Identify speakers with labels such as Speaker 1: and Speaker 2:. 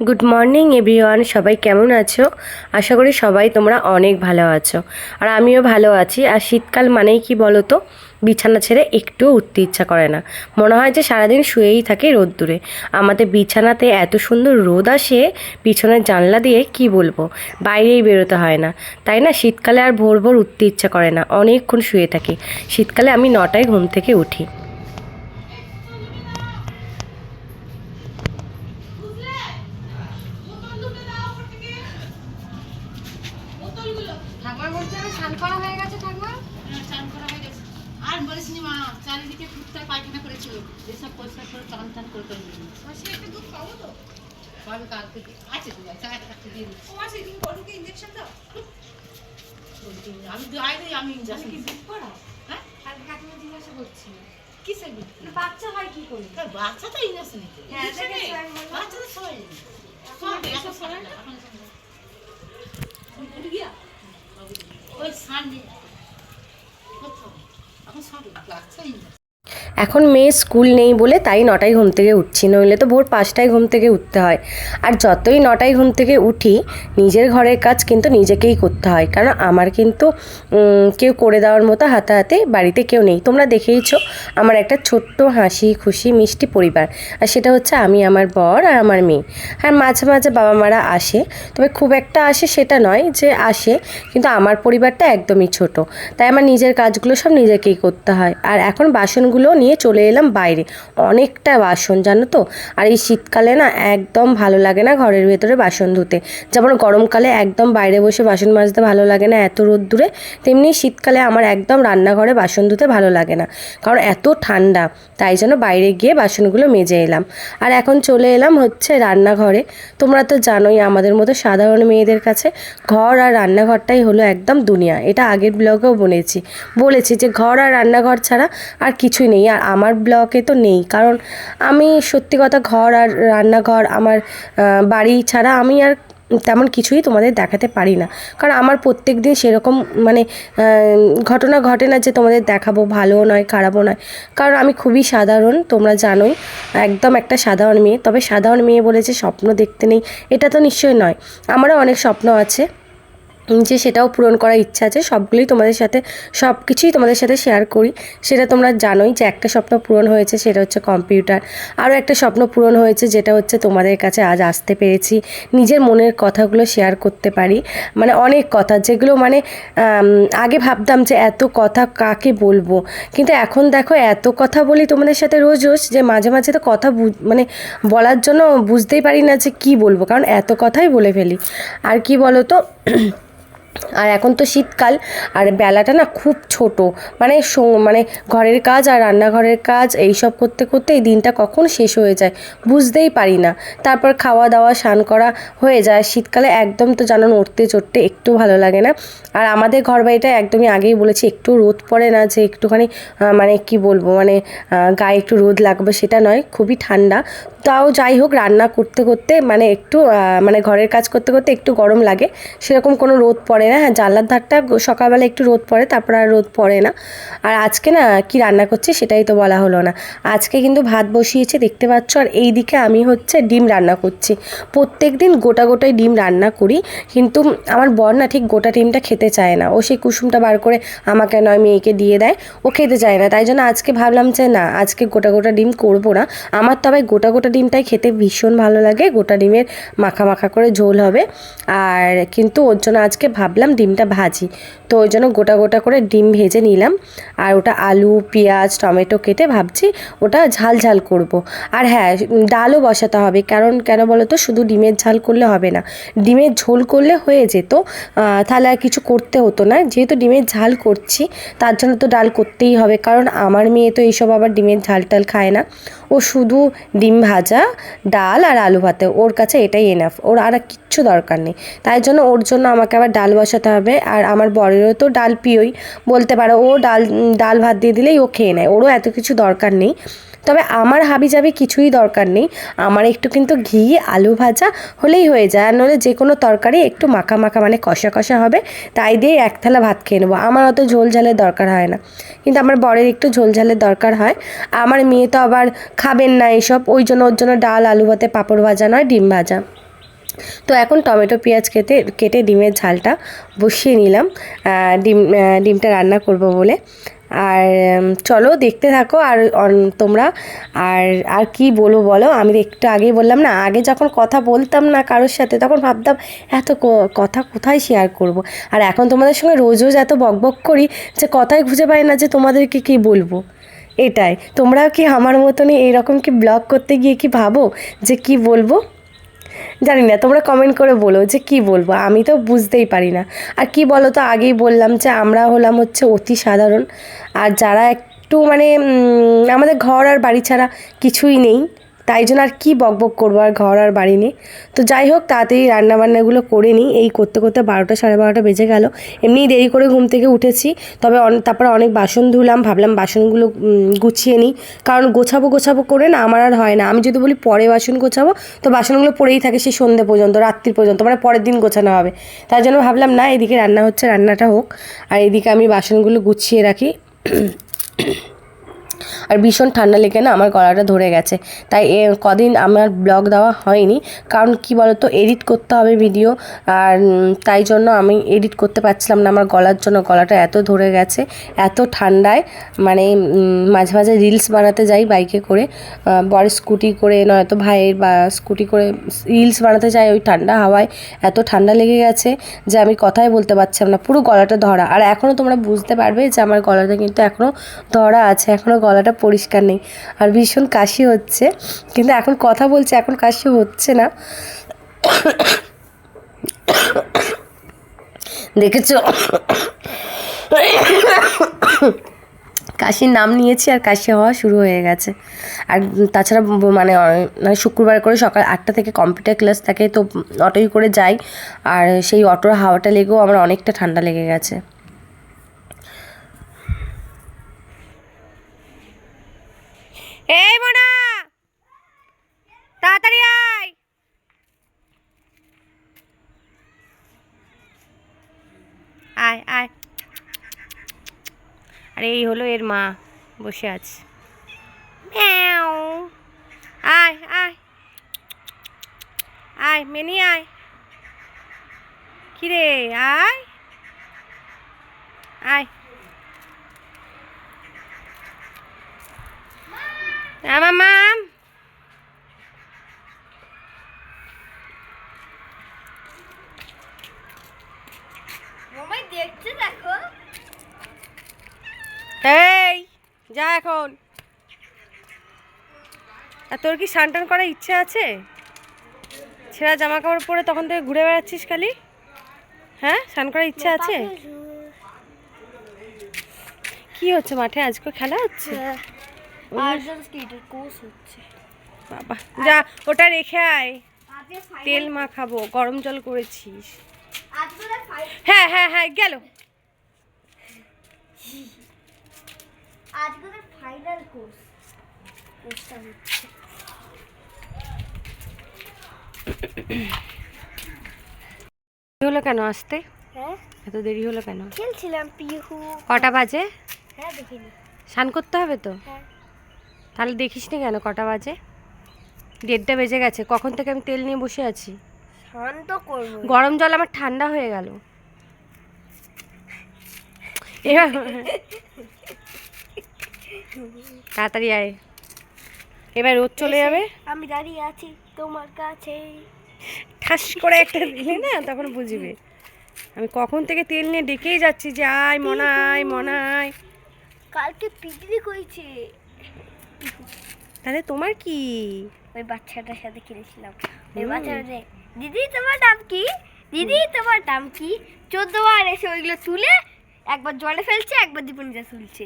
Speaker 1: Good morning everyone, সবাই কেমন আছো? আশা করি সবাই তোমরা অনেক ভালো আছো, আর আমিও ভালো আছি। আর শীতকাল মানেই কি বলো তো, বিছানা ছেড়ে একটুও উঠতে ইচ্ছা করে না। মনে হয় যে সারাদিন শুয়েই থাকে রোদ্দুরে। আমাদের বিছানাতে এত সুন্দর রোদ আসে পিছনের জানলা দিয়ে, কি বলবো, বাইরেই বেরোতে হয় না। তাই না, শীতকালে আর ভোর ভোর উঠতে ইচ্ছা করে না, অনেকক্ষণ শুয়ে থাকি। শীতকালে আমি 9টায় ঘুম থেকে উঠি।
Speaker 2: ঠাকুমা বলছে স্নান করা হয়ে গেছে। ঠাকুমা
Speaker 3: চান করা হয়ে গেছে। আর বলিসনি মা, চারিদিকে কুত্তায় পায়খানা করেছিল, এসব পরিষ্কার করে টান টান করে করে নিয়ে
Speaker 2: মাসি একটা দুধ পাবো তো?
Speaker 3: পাবে কালকে আছে তো, চাটা কাটতে দিয়ে দিচ্ছি।
Speaker 2: ও মাসি তুমি গরুকে ইঞ্জেকশন দাও?
Speaker 3: আমি আমি ইঞ্জেকশন
Speaker 2: কি দুধ পড়া?
Speaker 3: হ্যাঁ,
Speaker 2: আর কাকিমা জিজ্ঞাসা করছি
Speaker 3: কিসের বিট?
Speaker 2: বাচ্চা হয় কি করে?
Speaker 3: বাচ্চা তো ইঞ্জেকশন নিতে,
Speaker 2: হ্যাঁ দেখেছি আমি বললাম।
Speaker 3: বাচ্চা তো সবাই জানে।
Speaker 2: এখন এসব করে না?
Speaker 3: এখন উঠে গিয়া ওই সামনে কোথাও এখন সব বাচ্চা ইঞ্জেকশন।
Speaker 1: এখন মেয়ে স্কুল নেই বলে তাই 9টায় ঘুম থেকে উঠছি, নইলে তো ভোর 5টায় ঘুম থেকে উঠতে হয়। আর যতই 9টায় ঘুম থেকে উঠি, নিজের ঘরের কাজ কিন্তু নিজেকেই করতে হয়, কারণ আমার কিন্তু কেউ করে দেওয়ার মতো হাতে বাড়িতে কেউ নেই। তোমরা দেখেইছো আমার একটা ছোট্ট হাসি খুশি মিষ্টি পরিবার, আর সেটা হচ্ছে আমি, আমার বর আর আমার মেয়ে। আর মাঝে মাঝে বাবা মারা আসে, তবে খুব একটা আসে সেটা নয় যে আসে, কিন্তু আমার পরিবারটা একদমই ছোট, তাই আমার নিজের কাজগুলো সব নিজেকেই করতে হয়। আর এখন বাসনগুলো নিয়ে চলে এলাম বাইরে, অনেকটা বাসন জানো তো। আর এই শীতকালে না একদম ভালো লাগে না ঘরের ভেতরে বাসন ধুতে। যেমন গরমকালে একদম বাইরে বসে বাসন মাজতে ভালো লাগে না এত রোদ্দুরে, তেমনি শীতকালে আমার একদম রান্নাঘরে বাসন ধুতে ভালো লাগে না, কারণ এত ঠান্ডা। তাই জন্য বাইরে গিয়ে বাসনগুলো মেজে এলাম। আর এখন চলে এলাম হচ্ছে রান্নাঘরে। তোমরা তো জানোই আমাদের মতো সাধারণ মেয়েদের কাছে ঘর আর রান্নাঘরটাই হলো একদম দুনিয়া। এটা আগের ব্লগেও বলেছি যে ঘর আর রান্নাঘর ছাড়া আর কিছুই নেই। আর আমার ব্লগে তো নেই, কারণ আমি সত্যি কথা ঘর আর রান্নাঘর আমার বাড়ি ছাড়া আমি আর তেমন কিছুই তোমাদের দেখাতে পারি না। কারণ আমার প্রত্যেক দিন সেরকম মানে ঘটনা ঘটে না যে তোমাদের দেখাবো, ভালোও নয় খারাপও নয়। কারণ আমি খুবই সাধারণ, তোমরা জানোই, একদম একটা সাধারণ মেয়ে। তবে সাধারণ মেয়ে বলে যে স্বপ্ন দেখতে নেই, এটা তো নিশ্চয়ই নয়। আমারও অনেক স্বপ্ন আছে, যে সেটাও পূরণ করার ইচ্ছা আছে। সবগুলোই তোমাদের সাথে, সব কিছুই তোমাদের সাথে শেয়ার করি। সেটা তোমরা জানোই যে একটা স্বপ্ন পূরণ হয়েছে, সেটা হচ্ছে কম্পিউটার। আরও একটা স্বপ্ন পূরণ হয়েছে, যেটা হচ্ছে তোমাদের কাছে আজ আসতে পেরেছি, নিজের মনের কথাগুলো শেয়ার করতে পারি। মানে অনেক কথা যেগুলো মানে আগে ভাবতাম যে এত কথা কাকে বলবো, কিন্তু এখন দেখো এত কথা বলি তোমাদের সাথে রোজ রোজ, যে মাঝে মাঝে তো কথা মানে বলার জন্য বুঝতেই পারি না যে কি বলবো, কারণ এত কথাই বলে ফেলি। আর কি বলো তো, আর এখন তো শীতকাল, আর বেলাটা না খুব ছোট, মানে মানে ঘরের কাজ আর রান্নাঘরের কাজ এইসব করতে করতে এই দিনটা কখন শেষ হয়ে যায় বুঝতেই পারি না। তারপর খাওয়া দাওয়া স্নান করা হয়ে যায়। শীতকালে একদম তো জানো নড়তে চড়তে একটু ভালো লাগে না। আর আমাদের ঘর বাড়িটা একদমই আগেই বলেছি, একটু রোদ পড়ে না যে একটুখানি মানে কি বলবো, মানে গায়ে একটু রোদ লাগবে সেটা নয়, খুবই ঠান্ডা। তাও যাই হোক, রান্না করতে করতে মানে একটু মানে ঘরের কাজ করতে করতে একটু গরম লাগে, সেরকম কোনো রোদ পড়ে না। হ্যাঁ, জানলার ধারটা সকালবেলা একটু রোদ পড়ে, তারপর আর রোদ পড়ে না। আর আজকে না কি রান্না করছি সেটাই তো বলা হলো না। আজকে কিন্তু ভাত বসিয়েছি দেখতে পাচ্ছ, আর এই দিকে আমি হচ্ছে ডিম রান্না করছি। প্রত্যেক দিন গোটাই ডিম রান্না করি, কিন্তু আমার বর না ঠিক গোটা ডিমটা খেতে চায় না। ও সেই কুসুমটা বার করে আমাকে নয় মেয়েকে দিয়ে দেয়, ও খেতে চায় না। তাই জন্য আজকে ভাবলাম যে না, আজকে গোটা ডিম করবো না। আমার তবে গোটা ডিমটাই খেতে ভীষণ ভালো লাগে, গোটা ডিমের মাখা মাখা করে ঝোল হবে। আর কিন্তু ওর জন্য আজকে ভাবলাম ডিমটা ভাজি, তো ওই জন্য গোটা করে ডিম ভেজে নিলাম। আর ওটা আলু পেঁয়াজ টমেটো কেটে ভাবছি ওটা ঝাল করব। আর হ্যাঁ, ডালও বসাতে হবে, কারণ কেন বলো তো, শুধু ডিমের ঝাল করলে হবে না, ডিমের ঝোল করলে হয়ে যেত, তাহলে আর কিছু করতে হতো না। যেহেতু ডিমের ঝাল করছি তার জন্য তো ডাল করতেই হবে, কারণ আমার মেয়ে তো এইসব আবার ডিমের ঝাল টাল খায় না। ও শুধু ডিম ভাজা, ডাল আর আলু ভাতে, ওর কাছে এটাই এনাফ, ওর আর কিচ্ছু দরকার নেই। তাই জন্য ওর জন্য আমাকে আবার ডাল বসাতে হবে। আর আমার বরেরও তো ডাল প্রিয়ই বলতে পারো, ও ডাল ভাত দিয়ে দিলেই ও খেয়ে নেয়, ওরও এত কিছু দরকার নেই। তবে আমার হাবিজাবি কিছুই দরকার নেই, আমার একটু কিন্তু ঘি আলু ভাজা হলেই হয়ে যায়। আর নইলে যে কোনো তরকারি একটু মাখা মাখা মানে কষা হবে, তাই দিয়ে এক থালা ভাত খেয়ে নেবো। আমার অত ঝোল ঝালের দরকার হয় না, কিন্তু আমার বরের একটু ঝোল ঝালের দরকার হয়। আমার মেয়ে তো আবার খাবেন না এসব, ওই জন্য ওর জন্য ডাল আলু ভাতে পাঁপড় ভাজা নয় ডিম ভাজা। তো এখন টমেটো পেঁয়াজ কেটে ডিমের ঝালটা বসিয়ে নিলাম, ডিমটা রান্না করব বলে। আর চলো দেখতে থাকো। আর তোমরা আর কি বলবো বলো, আমি একটু আগেই বললাম না, আগে যখন কথা বলতাম না কারোর সাথে তখন ভাবতাম এত কথা কোথায় শেয়ার করব। আর এখন তোমাদের সঙ্গে রোজ রোজ এত বকবক করি যে কথাই খুঁজে পাই না যে তোমাদেরকে কী বলবো। এটাই, তোমরাও কি আমার মতনই এইরকম কি ব্লগ করতে গিয়ে কি ভাবো যে কি বলবো? জানি না, তোমরা কমেন্ট করে বলো যে কি বলবো, আমি তো বুঝতেই পারি না। আর কি বলো তো, আগেই বললাম যে আমরা হলাম হচ্ছে অতি সাধারণ, আর যারা একটু মানে আমাদের ঘর আর বাড়ি ছাড়া কিছুই নেই, তাই জন্য আর কি বকবক করবো আর ঘর আর বাড়ি নেই। তো যাই হোক, তাড়াতাড়ি রান্নাবান্নাগুলো করে নিই। এই করতে করতে 12টা সাড়ে 12টা বেজে গেল। এমনিই দেরি করে ঘুম থেকে উঠেছি, তবে তারপরে অনেক বাসন ধুলাম, ভাবলাম বাসনগুলো গুছিয়ে নিই, কারণ গোছাবো করে না আমার আর হয় না। আমি যদি বলি পরে বাসন গোছাবো, তো বাসনগুলো পড়েই থাকে সেই সন্ধ্যে পর্যন্ত, রাত্রি পর্যন্ত, মানে পরের দিন গোছানো হবে। তাই জন্য ভাবলাম না, এদিকে রান্না হচ্ছে, রান্নাটা হোক, আর এদিকে আমি বাসনগুলো গুছিয়ে রাখি। আর ভীষণ ঠান্ডা লেগে না আমার গলাটা ধরে গেছে, তাই কদিন আমার ব্লগ দেওয়া হয়নি। কারণ কি বলতো, এডিট করতে হবে ভিডিও, আর তাই জন্য আমি এডিট করতে পারছিলাম না আমার গলার জন্য। গলাটা এত ধরে গেছে এত ঠান্ডায়, মানে মাঝে মাঝে রিলস বানাতে যাই বাইকে করে, বড় স্কুটি করে নয়তো ভাইয়ের বা স্কুটি করে রিলস বানাতে যাই, ওই ঠান্ডা হাওয়ায় এত ঠান্ডা লেগে গেছে যে আমি কথাই বলতে পারছিলাম না, পুরো গলাটা ধরা। আর এখনও তোমরা বুঝতে পারবে যে আমার গলাটা কিন্তু এখনও ধরা আছে, এখনও গলাটা পরিষ্কার নেই। আর ভীষণ কাশি হচ্ছে, কিন্তু এখন কথা বলছে এখন কাশি হচ্ছে না। দেখেছো, কাশির নাম নিয়েছি আর কাশি হওয়া শুরু হয়ে গেছে। আর তাছাড়া মানে শুক্রবার করে সকাল 8টা থেকে কম্পিউটার ক্লাস থাকে, তো অটোই করে যাই, আর সেই অটোর হাওয়াটা লেগেও আমার অনেকটা ঠান্ডা লেগে গেছে। এই মোনা, তাড়াতাড়ি আয়। আয় আয়। আরে এই হলো এর মা, বসে আছে। ম্যাও। আয় আয় আয় মেনি আয়। কিরে আয় আয়। আমার মাম।
Speaker 2: মামাই দেখছে, দেখো।
Speaker 1: এই যা এখন। আর তোর কি স্নান টান করার ইচ্ছে আছে? ছেঁড়া জামা কাপড় পরে তখন থেকে ঘুরে বেড়াচ্ছিস খালি, হ্যাঁ? স্নান করার ইচ্ছে আছে? কি হচ্ছে মাঠে, আজকে খেলা হচ্ছে? বাবা যা, ওটা রেখে আয়, তেল মাখাবো, গরম জল করেছিস। হ্যাঁ হ্যাঁ হ্যাঁ গেল।
Speaker 2: আজকে ফাইনাল কোর্সটা হচ্ছে।
Speaker 1: হলো কেন আসতে?
Speaker 2: হ্যাঁ,
Speaker 1: এত দেরি হলো কেন?
Speaker 2: খেলছিলাম পিহু।
Speaker 1: কটা বাজে?
Speaker 2: হ্যাঁ, দেখিনি।
Speaker 1: স্নান করতে হবে তো,
Speaker 2: হ্যাঁ,
Speaker 1: তাহলে দেখিস নি কেন কটা বাজে? 1:30 বেজে গেছে, কখন থেকে আমি তেল নিয়ে বসে আছি।
Speaker 2: স্নান তো করবো।
Speaker 1: গরম জল আমার ঠান্ডা হয়ে গেল। এবার তাড়াতাড়ি আয়, এবার রোদ চলে যাবে।
Speaker 2: আমি দাঁড়িয়ে আছি তোমার কাছে।
Speaker 1: ঠাস করে একটা দিলে না তখন বুঝবে আমি কখন থেকে তেল নিয়ে ডেকেই যাচ্ছি যে আয় মনায় মনায়।
Speaker 2: কালকে পিকনিক হয়েছে।
Speaker 1: তাহলে তোমার কি?
Speaker 2: ওই বাচ্চাটার সাথে খেলেছিলাম। ওই বাচ্চাটা, দিদি তোমার নাম কি, দিদি তোমার নাম কি, 14 বার এসে ওইগুলো তুলে একবার জলে ফেলছে, একবার দীপনিতা তুলছে।